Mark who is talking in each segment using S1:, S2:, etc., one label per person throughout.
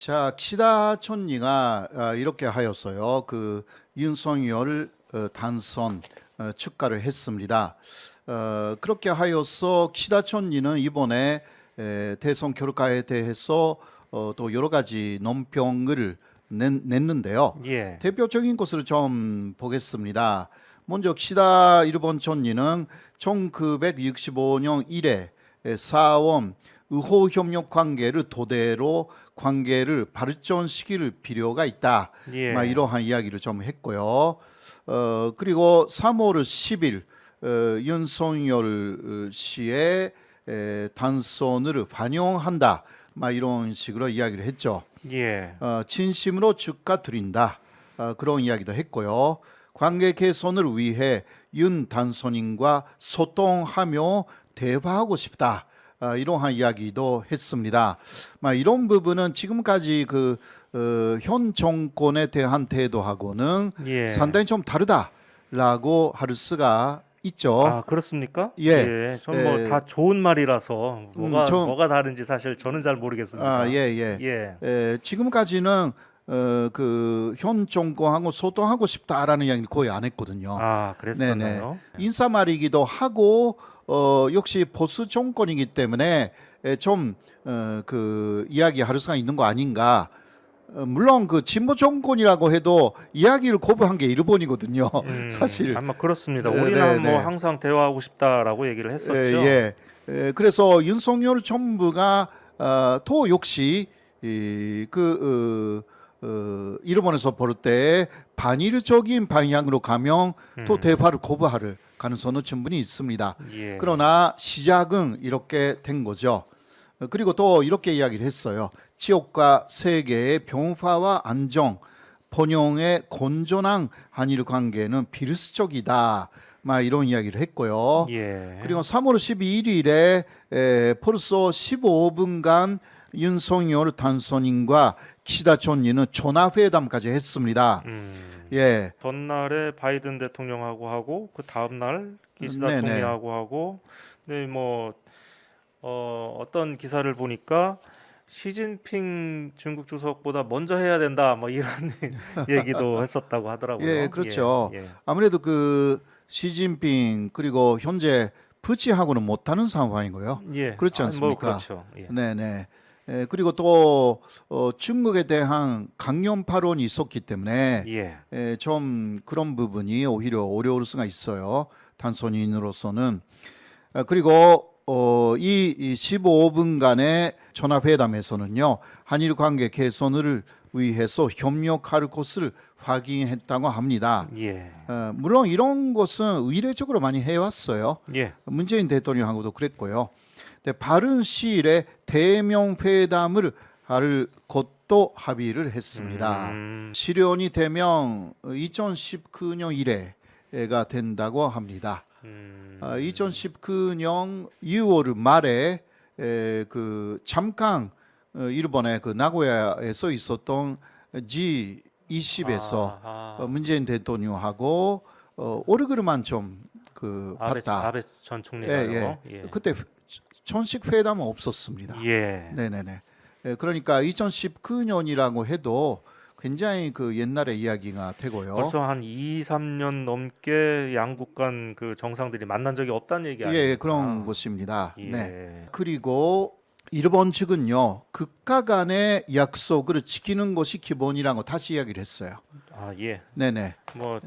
S1: 자, 키다 촌리가 이렇게 하였어요. 그 윤석열 단선 축가를 했습니다. 그렇게 하여서 키다 촌리는 이번에 대선 결과에 대해서 또 여러 가지 논평을 냈는데요.
S2: 예.
S1: 대표적인 것을 좀 보겠습니다. 먼저 키다 일본 촌리는 1965년 이래 사원 의호 협력 관계를 토대로 관계를 발전시킬 필요가 있다.
S2: 예.
S1: 이러한 이야기를 좀 했고요. 그리고 3월 10일 윤석열 씨의 단선을 반영한다. 이런 식으로 이야기를 했죠.
S2: 예.
S1: 진심으로 축하드린다. 그런 이야기도 했고요. 관계 개선을 위해 윤 단선인과 소통하며 대화하고 싶다. 이러한 이야기도 했습니다. 이런 부분은 지금까지 현 정권에 대한 태도하고는
S2: 예.
S1: 상당히 좀 다르다라고 할 수가 있죠.
S2: 아, 그렇습니까?
S1: 예.
S2: 전 뭐 다 좋은 말이라서
S1: 저-
S2: 뭐가 다른지 사실 저는 잘 모르겠습니다.
S1: 예.
S2: 예.
S1: 지금까지는 현 정권하고 소통하고 싶다라는 이야기를 거의 안 했거든요.
S2: 아, 그랬었나요?
S1: 인사말이기도 하고 역시 보수 정권이기 때문에 이야기할 수가 있는 거 아닌가. 물론 그 진보 정권이라고 해도 이야기를 거부한 게 일본이거든요. 사실.
S2: 아마 그렇습니다.
S1: 네,
S2: 우리는
S1: 네.
S2: 뭐 항상 대화하고 싶다라고 얘기를 했었죠.
S1: 그래서 윤석열 정부가 또 역시 일본에서 볼 때 반일적인 방향으로 가면 또 대화를 거부할 가능성은 충분히 있습니다.
S2: 예.
S1: 그러나 시작은 이렇게 된 거죠. 그리고 또 이렇게 이야기를 했어요. 지역과 세계의 평화와 안정, 번영의 건전한 한일 관계는 필수적이다. 이런 이야기를 했고요.
S2: 예.
S1: 그리고 3월 12일에 벌써 15분간 윤석열 단선인과 키다 촌리는 전화회담까지 했습니다. 예.
S2: 전날에 바이든 대통령하고 하고 그 다음 날 기시다
S1: 네네.
S2: 총리하고 하고 네, 뭐 어떤 기사를 보니까 시진핑 중국 주석보다 먼저 해야 된다 뭐 이런 얘기도 했었다고 하더라고요.
S1: 예, 그렇죠.
S2: 예.
S1: 아무래도 시진핑 그리고 현재 푸치하고는 못하는 상황이고요.
S2: 예.
S1: 그렇지
S2: 뭐
S1: 않습니까?
S2: 그렇죠. 예.
S1: 네네. 그리고 또 중국에 대한 강연 발언이 있었기 때문에
S2: 예.
S1: 좀 그런 부분이 오히려 어려울 수가 있어요. 단선인으로서는. 그리고 이 15분간의 전화회담에서는요, 한일 관계 개선을 위해서 협력할 것을 확인했다고 합니다.
S2: 예.
S1: 물론 이런 것은 의례적으로 많이 해왔어요.
S2: 예.
S1: 문재인 대통령하고도 그랬고요. 근데 바른 시일에 대면 회담을 할 것도 합의를 했습니다. 실현이 되면 2019년 이래가 된다고 합니다. 2019년 2월 말에 잠깐 일본의 나고야에서 있었던 G20에서 문재인 대통령하고 얼굴만 좀 봤다.
S2: 아베 전 총리가요. 예.
S1: 그때 전식 회담은 없었습니다.
S2: 예.
S1: 네네네. 그러니까 2019년이라고 해도 굉장히 옛날의 이야기가 되고요.
S2: 벌써 한 2, 3년 넘게 양국 간 그 정상들이 만난 적이 없다는 얘기 아닙니까?
S1: 예, 그런 것입니다.
S2: 예.
S1: 네. 그리고 일본 측은요, 국가 간의 약속을 지키는 것이 기본이라고 다시 이야기를 했어요.
S2: 아, 예.
S1: 네네.
S2: 뭐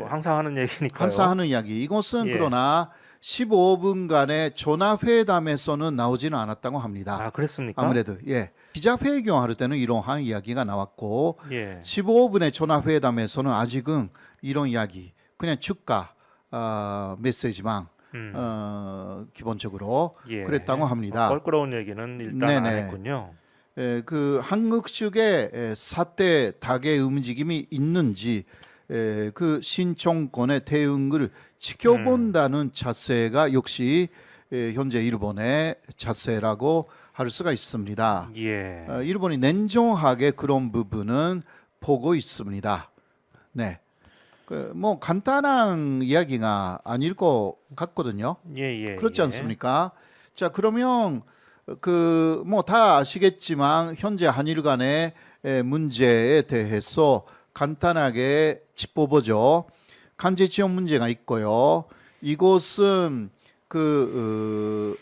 S2: 항상 하는 얘기니까요.
S1: 항상 하는 이야기. 이것은
S2: 예.
S1: 그러나 15분간의 전화회담에서는 나오지는 않았다고 합니다.
S2: 아, 그랬습니까?
S1: 아무래도 기자회견 할 때는 이러한 이야기가 나왔고
S2: 예.
S1: 15분의 전화회담에서는 아직은 이런 이야기 그냥 축가 메시지만 기본적으로
S2: 예.
S1: 그랬다고 합니다.
S2: 껄끄러운 얘기는 일단 안
S1: 네네.
S2: 했군요.
S1: 한국 측의 사태 타개 움직임이 있는지 신청권의 대응을 지켜본다는 자세가 역시 현재 일본의 자세라고 할 수가 있습니다.
S2: 예.
S1: 일본이 냉정하게 그런 부분은 보고 있습니다. 네. 뭐 간단한 이야기가 아닐 것 같거든요.
S2: 예.
S1: 그렇지 않습니까? 자, 그러면 그 뭐 다 아시겠지만 현재 한일 간의 문제에 대해서 간단하게 짚어보죠. 강제 지원 문제가 있고요. 이곳은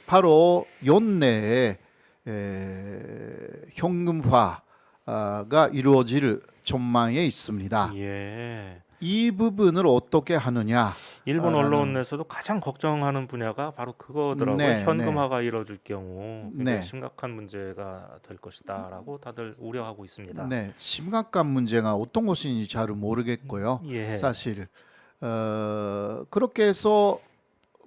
S1: 바로 연내에 현금화가 이루어질 전망에 있습니다.
S2: 예.
S1: 이 부분을 어떻게 하느냐?
S2: 일본
S1: 라는-
S2: 언론에서도 가장 걱정하는 분야가 바로 그거더라고요.
S1: 네,
S2: 현금화가 이뤄질 경우 굉장히
S1: 네.
S2: 심각한 문제가 될 것이다라고 다들 우려하고 있습니다.
S1: 네, 심각한 문제가 어떤 것인지 잘 모르겠고요.
S2: 예.
S1: 사실 그렇게 해서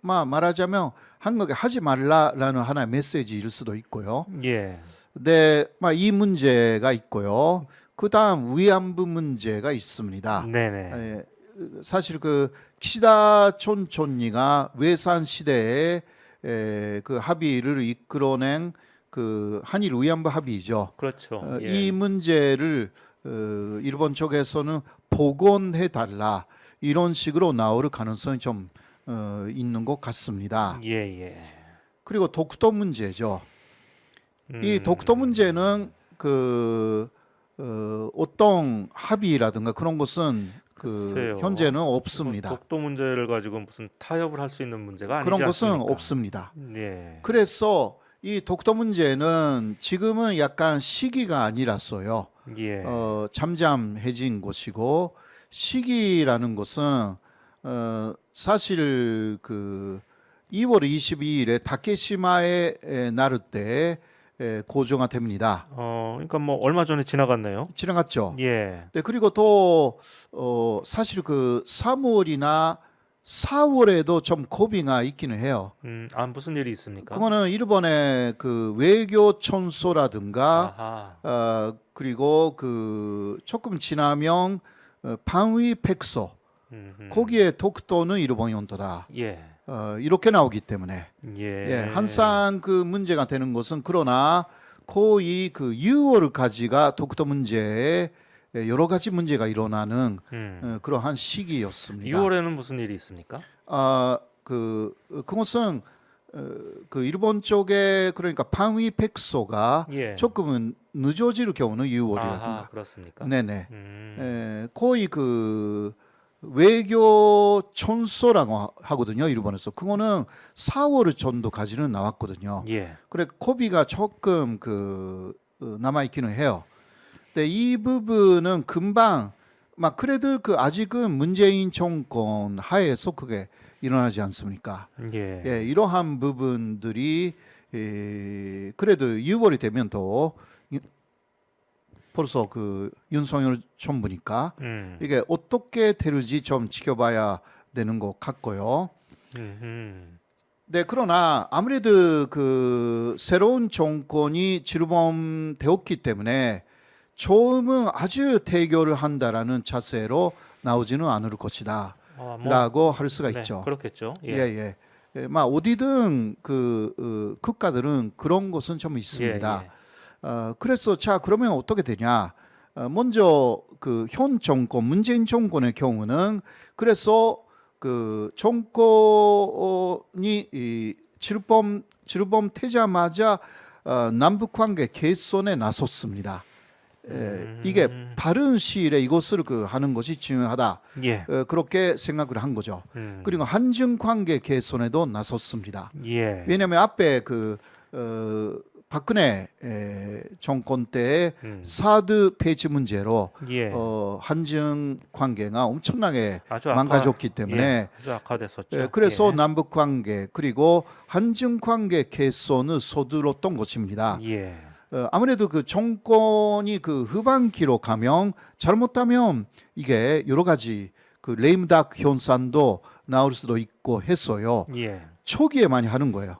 S1: 말하자면 한국에 하지 말라라는 하나의 메시지일 수도 있고요.
S2: 예.
S1: 네, 이 문제가 있고요. 그다음 위안부 문제가 있습니다.
S2: 네네.
S1: 예, 사실 그 키시다 촌촌리가 외산 시대에 그 합의를 이끌어낸 그 한일 위안부 합의죠.
S2: 그렇죠. 예.
S1: 이 문제를 일본 쪽에서는 복원해 달라 이런 식으로 나올 가능성이 좀 있는 것 같습니다.
S2: 예, 예.
S1: 그리고 독도 문제죠. 이 독도 문제는 어떤 합의라든가 그런 것은
S2: 글쎄요.
S1: 현재는
S2: 그건
S1: 없습니다.
S2: 독도 문제를 가지고 무슨 타협을 할 수 있는 문제가 아니지
S1: 그런 것은
S2: 않습니까?
S1: 없습니다.
S2: 예.
S1: 그래서 이 독도 문제는 지금은 약간 시기가 아니라서요.
S2: 예.
S1: 잠잠해진 것이고 시기라는 것은 사실 그 2월 22일에 다케시마의 나르 때 고정화됩니다.
S2: 그러니까 뭐 얼마 전에 지나갔네요.
S1: 지나갔죠.
S2: 예.
S1: 네, 그리고 또 사실 그 3월이나 4월에도 좀 고비가 있기는 해요.
S2: 무슨 일이 있습니까?
S1: 그거는 일본의 그 외교 청소라든가
S2: 아하.
S1: 그리고 그 조금 지나면 방위 백서
S2: 음흠.
S1: 거기에 독도는 일본 영토다.
S2: 예.
S1: 이렇게 나오기 때문에
S2: 예.
S1: 항상 그 문제가 되는 것은 그러나 거의 그 6월까지가 독도 문제에 여러 가지 문제가 일어나는 그러한 시기였습니다.
S2: 6월에는 무슨 일이 있습니까?
S1: 그것은 그 일본 쪽에 그러니까 방위 백서가
S2: 예.
S1: 조금은 늦어질 경우는
S2: 아하,
S1: 6월이라든가.
S2: 그렇습니까?
S1: 네네.
S2: 음.
S1: 거의 그 외교 촌소라고 하거든요, 일본에서. 그거는 4월 전도까지는 나왔거든요.
S2: 예.
S1: 그래 코비가 조금 남아 있기는 해요. 근데 이 부분은 금방 그래도 아직은 문재인 정권 하에서 그게 일어나지 않습니까?
S2: 예.
S1: 예, 이러한 부분들이 그래도 6월이 되면 또 벌써 그 윤석열 정부니까 이게 어떻게 될지 좀 지켜봐야 되는 것 같고요. 네, 그러나 아무래도 그 새로운 정권이 출범되었기 때문에 처음은 아주 대결을 한다라는 자세로 나오지는 않을 것이다. 라고 할 수가
S2: 네,
S1: 있죠.
S2: 그렇겠죠. 예.
S1: 예. 어디든 국가들은 그런 것은 좀 있습니다.
S2: 예.
S1: 그래서 자 그러면 어떻게 되냐? 먼저 그 현 정권 문재인 정권의 경우는 그래서 그 정권이 출범되자마자 남북 관계 개선에 나섰습니다. 이게 바른 시일에 이것을 하는 것이 중요하다.
S2: 예.
S1: 그렇게 생각을 한 거죠. 그리고 한중 관계 개선에도 나섰습니다.
S2: 예.
S1: 왜냐하면 앞에 박근혜 정권 때의 사드 폐지 문제로
S2: 예.
S1: 한중 관계가 엄청나게
S2: 아주
S1: 망가졌기 때문에
S2: 예, 아주 악화됐었죠.
S1: 그래서
S2: 예.
S1: 남북 관계 그리고 한중 관계 개선을 서둘렀던 것입니다.
S2: 예.
S1: 아무래도 그 정권이 후반기로 가면 잘못하면 이게 여러 가지 레임덕 현상도 나올 수도 있고 했어요.
S2: 예.
S1: 초기에 많이 하는 거예요.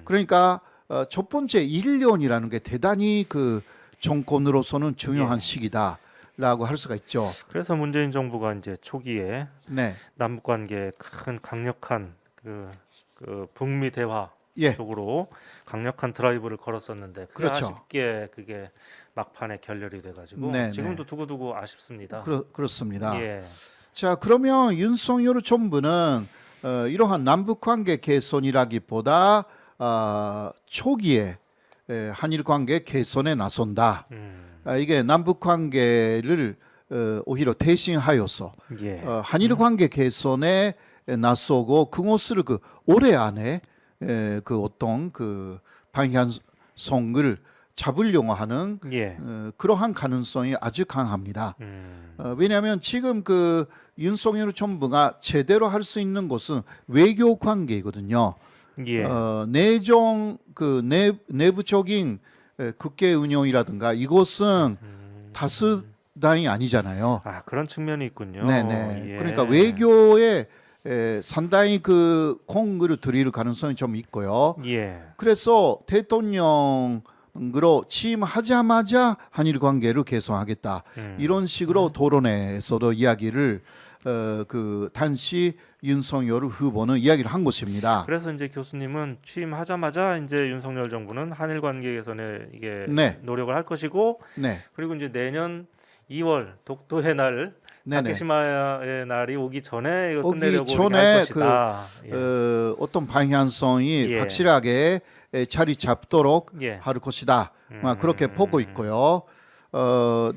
S1: 그러니까 첫 번째 1년이라는 게 대단히 정권으로서는 중요한
S2: 예.
S1: 시기다라고 할 수가 있죠.
S2: 그래서 문재인 정부가 이제 초기에
S1: 네,
S2: 남북 관계에 큰 강력한 그 북미 대화
S1: 예,
S2: 쪽으로 강력한 드라이브를 걸었었는데
S1: 그렇죠.
S2: 아쉽게 그게 막판에 결렬이 돼가지고
S1: 네,
S2: 지금도 두고두고 아쉽습니다.
S1: 그렇습니다.
S2: 예.
S1: 자, 그러면 윤석열 정부는 이러한 남북 관계 개선이라기보다 초기에 한일 관계 개선에 나선다. 이게 남북 관계를 오히려 대신하여서
S2: 예.
S1: 한일 관계 개선에 나서고 그것을 그 올해 안에 그 어떤 그 방향성을 잡으려고 하는
S2: 예.
S1: 그러한 가능성이 아주 강합니다. 왜냐하면 지금 그 윤석열 정부가 제대로 할 수 있는 것은 외교 관계이거든요.
S2: 예.
S1: 내정 그 내부적인 국회 운영이라든가 이것은 다수당이 아니잖아요.
S2: 아, 그런 측면이 있군요.
S1: 네네.
S2: 예.
S1: 그러니까 외교에 상당히 그 공을 들일 가능성이 좀 있고요.
S2: 예.
S1: 그래서 대통령으로 취임하자마자 한일 관계를 개선하겠다. 이런 식으로 토론회에서도 이야기를 그 당시 윤석열 후보는 이야기를 한 것입니다.
S2: 그래서 이제 교수님은 취임하자마자 이제 윤석열 정부는 한일 관계 개선에 이게
S1: 네.
S2: 노력을 할 것이고,
S1: 네,
S2: 그리고 이제 내년 2월 독도의 날,
S1: 네네.
S2: 다케시마의 날이 오기 전에 이거
S1: 오기
S2: 끝내려고
S1: 전에
S2: 할 것이다.
S1: 어떤 방향성이
S2: 예.
S1: 확실하게 자리 잡도록
S2: 예.
S1: 할 것이다. 그렇게 보고 있고요.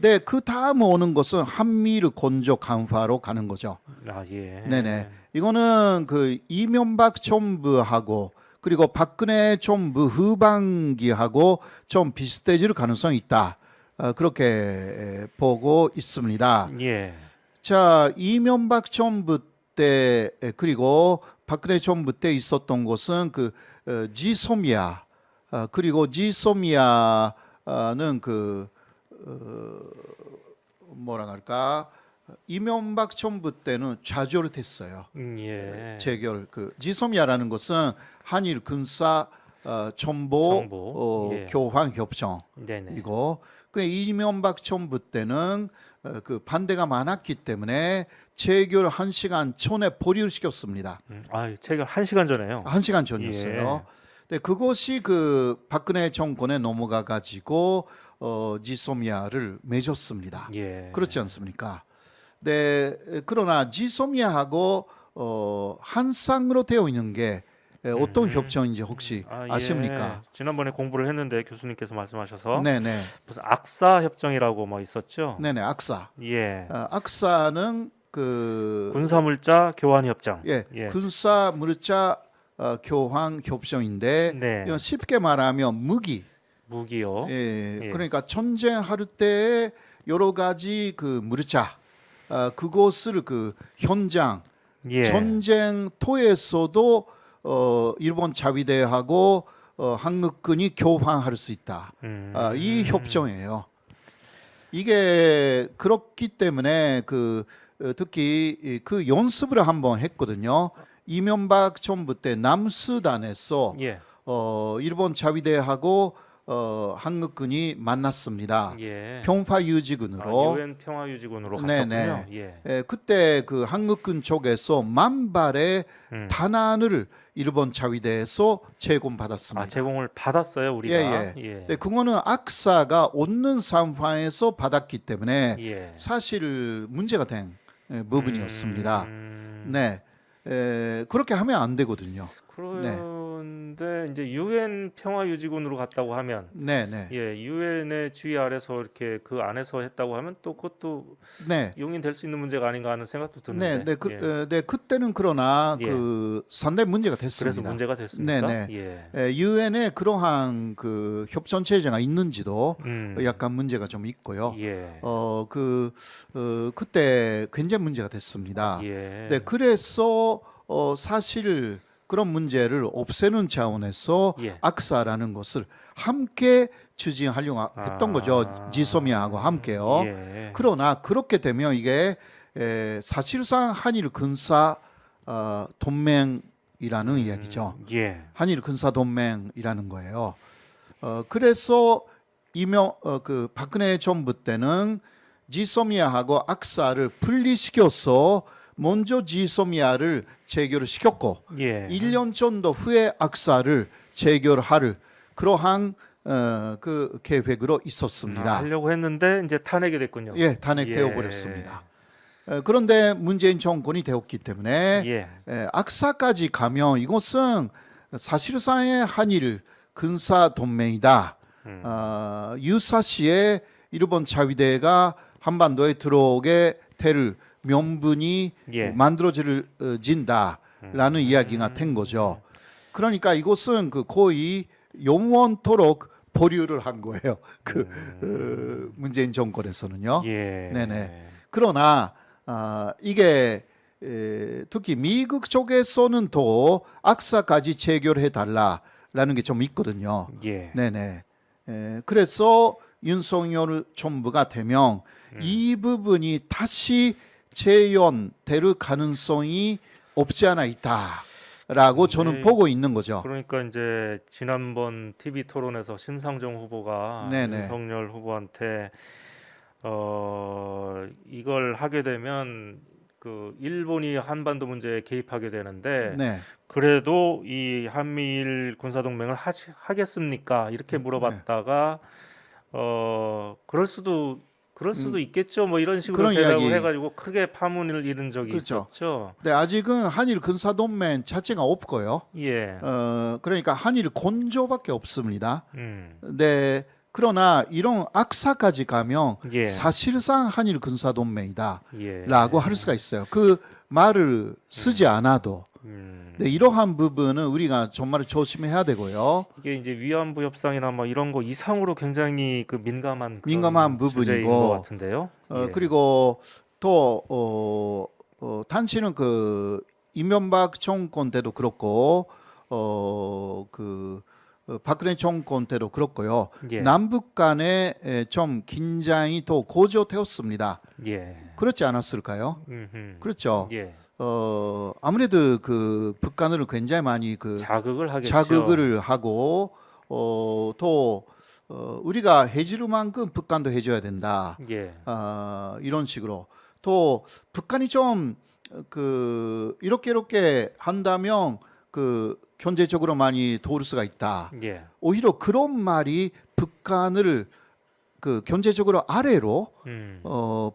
S1: 네, 그 다음 오는 것은 한미를 건조 강화로 가는 거죠.
S2: 아, 예.
S1: 네네. 이거는 그 이명박 정부하고 그리고 박근혜 정부 후반기하고 좀 비슷해질 가능성이 있다. 그렇게 보고 있습니다.
S2: 예.
S1: 자, 이명박 정부 때 그리고 박근혜 정부 때 있었던 것은 그 지소미아 그리고 지소미아는 그 뭐라 할까 이명박 정부 때는 좌절됐어요.
S2: 예.
S1: 재결 그 지소미아라는 것은 한일 군사 정보,
S2: 정보. 예.
S1: 교환 협정
S2: 네네.
S1: 이거 그 이명박 정부 때는 그 반대가 많았기 때문에 재결 1시간 전에 보류시켰습니다.
S2: 아, 체결 1시간 전에요.
S1: 1시간 전이었어요. 네, 그것이 그 박근혜 정권에 넘어가 가지고 지소미아를 맺었습니다.
S2: 예.
S1: 그렇지 않습니까? 네, 그러나 지소미아하고 한 쌍으로 되어 있는 게 어떤 협정인지 혹시
S2: 예.
S1: 아십니까?
S2: 지난번에 공부를 했는데 교수님께서 말씀하셔서
S1: 네네,
S2: 무슨 악사 협정이라고 뭐 있었죠?
S1: 네네, 악사.
S2: 예.
S1: 악사는 그
S2: 군사물자 교환 협정.
S1: 예,
S2: 예.
S1: 군사 물자 교환 협정인데
S2: 네.
S1: 이건 쉽게 말하면 무기.
S2: 무기요.
S1: 예,
S2: 예.
S1: 그러니까 전쟁할 때 여러 가지 그 물자 그것을 그 현장
S2: 예.
S1: 전쟁터에서도 일본 자위대하고 한국군이 교환할 수 있다. 이 협정이에요. 이게 그렇기 때문에 그 특히 그 연습을 한번 했거든요. 이명박 정부 때 남수단에서
S2: 예.
S1: 일본 자위대하고 한국군이 만났습니다.
S2: 예.
S1: 평화 유지군으로.
S2: 유엔 평화 유지군으로
S1: 네네.
S2: 갔었군요. 예.
S1: 그때 그 한국군 쪽에서 10,000발의
S2: 음.
S1: 탄환을 일본 자위대에서 제공받았습니다.
S2: 아, 제공을 받았어요, 우리가.
S1: 예. 네, 그거는 악사가 없는 상황에서 받았기 때문에
S2: 예.
S1: 사실 문제가 된 부분이었습니다.
S2: 음.
S1: 네, 그렇게 하면 안 되거든요.
S2: 그런데 이제 유엔 평화 유지군으로 갔다고 하면
S1: 네, 네,
S2: 예, 유엔의 지휘 아래서 이렇게 그 안에서 했다고 하면 또 그것도
S1: 네.
S2: 용인될 수 있는 문제가 아닌가 하는 생각도 드는데.
S1: 네,
S2: 예.
S1: 네, 그때는 그러나
S2: 예.
S1: 그 상당히 문제가
S2: 그래서
S1: 됐습니다.
S2: 문제가 됐습니까?
S1: 네,
S2: 예.
S1: 유엔에 그러한 그 협정 체제가 있는지도
S2: 음.
S1: 약간 문제가 좀 있고요.
S2: 예.
S1: 그때 굉장히 문제가 됐습니다.
S2: 예.
S1: 네, 그래서 사실 그런 문제를 없애는 차원에서
S2: 예.
S1: 악사라는 것을 함께 추진하려고 했던 거죠. 지소미아하고 함께요.
S2: 예.
S1: 그러나 그렇게 되면 이게 사실상 한일 군사 동맹이라는 이야기죠.
S2: 예.
S1: 한일 군사 동맹이라는 거예요. 그래서 그 박근혜 정부 때는 지소미아하고 악사를 분리시켜서 먼저 지소미아를 재결을 시켰고
S2: 예.
S1: 1년 정도 후에 악사를 재결할 그러한 그 계획으로 있었습니다.
S2: 하려고 했는데 이제 탄핵이 됐군요.
S1: 예, 탄핵되어
S2: 예.
S1: 버렸습니다. 그런데 문재인 정권이 되었기 때문에
S2: 예.
S1: 악사까지 가면 이것은 사실상의 한일 군사 동맹이다. 유사시에 일본 자위대가 한반도에 들어오게 될 명분이
S2: 예.
S1: 만들어진다라는 이야기가 된 거죠. 그러니까 이곳은 그 거의 영원토록 보류를 한 거예요. 문재인 정권에서는요.
S2: 예.
S1: 네네. 그러나 이게 특히 미국 쪽에서는 더 악사까지 체결해 달라라는 게 좀 있거든요.
S2: 예.
S1: 네네. 그래서 윤석열 정부가 되면 이 부분이 다시 재연될 가능성이 없지 않아 있다라고 저는
S2: 네.
S1: 보고 있는 거죠.
S2: 그러니까 이제 지난번 TV 토론에서 심상정 후보가
S1: 네네.
S2: 윤석열 후보한테 이걸 하게 되면 그 일본이 한반도 문제에 개입하게 되는데
S1: 네.
S2: 그래도 이 한미일 군사동맹을 하겠습니까? 이렇게 물어봤다가 그럴 수도 있겠죠. 뭐 이런 식으로
S1: 그런
S2: 대답을
S1: 이야기.
S2: 해가지고 크게 파문을 일은 적이
S1: 그렇죠.
S2: 있었죠.
S1: 네, 아직은 한일 군사동맹 자체가 없고요.
S2: 예.
S1: 그러니까 한일 건조밖에 없습니다.
S2: 음.
S1: 네, 그러나 이런 악사까지 가면
S2: 예.
S1: 사실상 한일 군사동맹이다라고
S2: 예.
S1: 할 수가 있어요. 그 말을 쓰지 않아도. 네, 이러한 부분은 우리가 정말 조심해야 되고요.
S2: 이게 이제 위안부 협상이나 뭐 이런 거 이상으로 굉장히 그 민감한
S1: 민감한
S2: 주제인 것
S1: 부분이고,
S2: 같은데요. 예.
S1: 그리고 또 단지는 그 이명박 정권 때도 그렇고, 박근혜 정권 때도 그렇고요.
S2: 예.
S1: 남북 간에 좀 긴장이 더 고조되었습니다.
S2: 예.
S1: 그렇지 않았을까요?
S2: 음흠.
S1: 그렇죠.
S2: 예.
S1: 아무래도 그 북한을 굉장히 많이 그
S2: 자극을 하겠죠.
S1: 자극을 하고 또 우리가 해줄 만큼 북한도 해줘야 된다.
S2: 예.
S1: 이런 식으로 또 북한이 좀 이렇게 한다면 그 경제적으로 많이 도울 수가 있다.
S2: 예.
S1: 오히려 그런 말이 북한을 그 경제적으로 아래로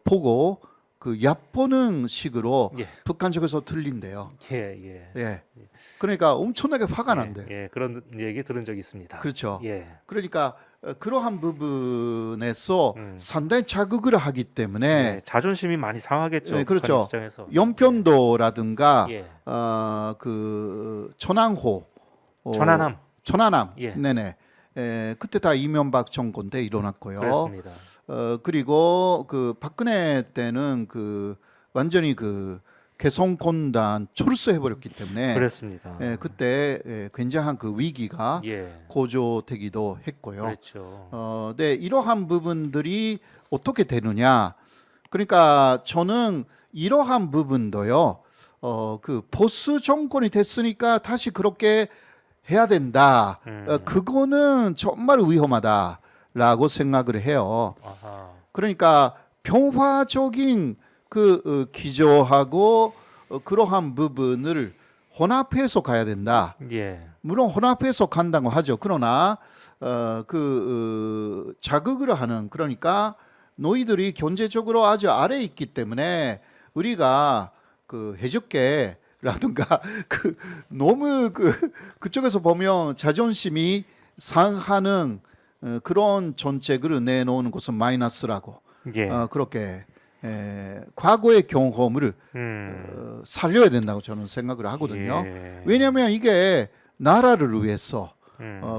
S1: 보고 그 얕보는 식으로
S2: 예.
S1: 북한 쪽에서 들린대요.
S2: 예.
S1: 예. 그러니까 엄청나게 화가 난대.
S2: 예. 그런 얘기 들은 적이 있습니다.
S1: 그렇죠.
S2: 예.
S1: 그러니까 그러한 부분에서
S2: 음.
S1: 상당히 자극을 하기 때문에
S2: 예. 자존심이 많이 상하겠죠.
S1: 네, 그렇죠.
S2: 북한 입장에서.
S1: 연편도라든가
S2: 예.
S1: 그 천안호,
S2: 천안함.
S1: 천안함,
S2: 예.
S1: 네네. 그때 다 이명박 정권 때 일어났고요.
S2: 그렇습니다.
S1: 그리고 그 박근혜 때는 그 완전히 그 개성공단 철수해버렸기 때문에
S2: 그렇습니다.
S1: 그때 굉장한 그 위기가
S2: 예.
S1: 고조되기도 했고요.
S2: 그렇죠.
S1: 네, 이러한 부분들이 어떻게 되느냐? 그러니까 저는 이러한 부분도요. 그 보수 정권이 됐으니까 다시 그렇게 해야 된다. 그거는 정말 위험하다라고 생각을 해요.
S2: 아하.
S1: 그러니까 평화적인 그 기조하고 그러한 부분을 혼합해서 가야 된다.
S2: 예.
S1: 물론 혼합해서 간다고 하죠. 그러나 자극을 하는 그러니까 너희들이 경제적으로 아주 아래에 있기 때문에 우리가 그 해줄게라든가 너무 그쪽에서 보면 자존심이 상하는 그런 정책을 내놓는 것은 마이너스라고
S2: 예.
S1: 그렇게 과거의 경험을 살려야 된다고 저는 생각을 하거든요.
S2: 예.
S1: 왜냐하면 이게 나라를 위해서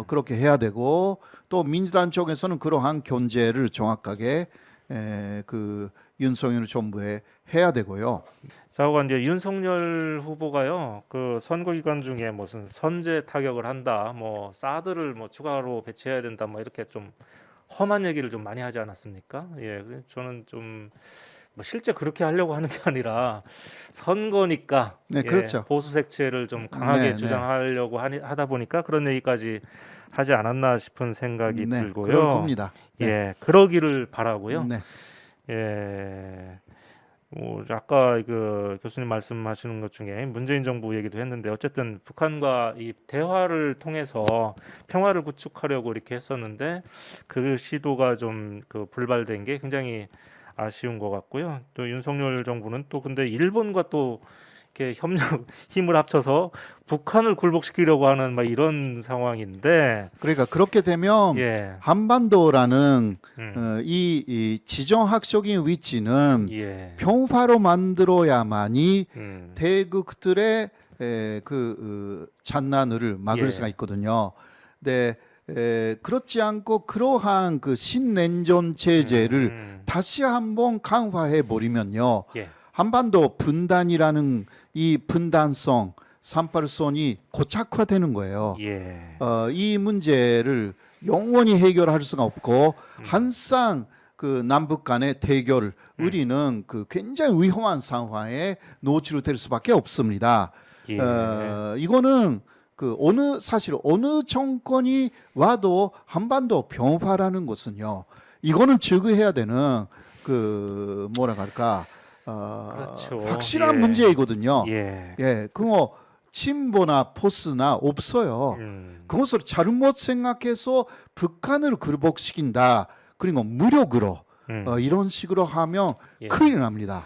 S1: 그렇게 해야 되고 또 민주당 쪽에서는 그러한 견제를 정확하게 그 윤석열 정부에 해야 되고요.
S2: 자고가 이제 윤석열 후보가요, 그 선거 기간 중에 무슨 선제 타격을 한다, 뭐 사드를 뭐 추가로 배치해야 된다, 뭐 이렇게 좀 험한 얘기를 좀 많이 하지 않았습니까? 예, 그래서 저는 좀 뭐 실제 그렇게 하려고 하는 게 아니라 선거니까
S1: 네, 그렇죠.
S2: 보수 색채를 좀 강하게
S1: 네,
S2: 주장하려고 하다 보니까 그런 얘기까지 하지 않았나 싶은 생각이
S1: 네,
S2: 들고요.
S1: 그럴 겁니다. 네.
S2: 예, 그러기를 바라고요.
S1: 네.
S2: 예. 뭐 아까 그 교수님 말씀하시는 것 중에 문재인 정부 얘기도 했는데 어쨌든 북한과 이 대화를 통해서 평화를 구축하려고 이렇게 했었는데 그 시도가 좀 그 불발된 게 굉장히 아쉬운 것 같고요. 또 윤석열 정부는 또 근데 일본과 또 이렇게 협력 힘을 합쳐서 북한을 굴복시키려고 하는 막 이런 상황인데
S1: 그러니까 그렇게 되면
S2: 예.
S1: 한반도라는
S2: 음.
S1: 이 지정학적인 위치는
S2: 예.
S1: 평화로 만들어야만이
S2: 음.
S1: 대국들의 잔난을 막을
S2: 예.
S1: 수가 있거든요. 근데 그렇지 않고 그러한 그 신냉전 체제를
S2: 음.
S1: 다시 한번 강화해 버리면요.
S2: 예.
S1: 한반도 분단이라는 이 분단성, 38선이 고착화되는 거예요.
S2: 예.
S1: 이 문제를 영원히 해결할 수가 없고
S2: 음.
S1: 항상 그 남북 간의 대결 우리는 그 굉장히 위험한 상황에 노출될 수밖에 없습니다.
S2: 예.
S1: 이거는 그 사실 어느 정권이 와도 한반도 병화라는 것은요. 이거는 즉위해야 되는 그 뭐라 할까
S2: 그렇죠.
S1: 확실한
S2: 예.
S1: 문제이거든요.
S2: 예.
S1: 예, 그거 친보나 포스나 없어요. 그것을 잘못 생각해서 북한을 굴복시킨다. 그리고 무력으로
S2: 음.
S1: 이런 식으로 하면
S2: 예.
S1: 큰일 납니다.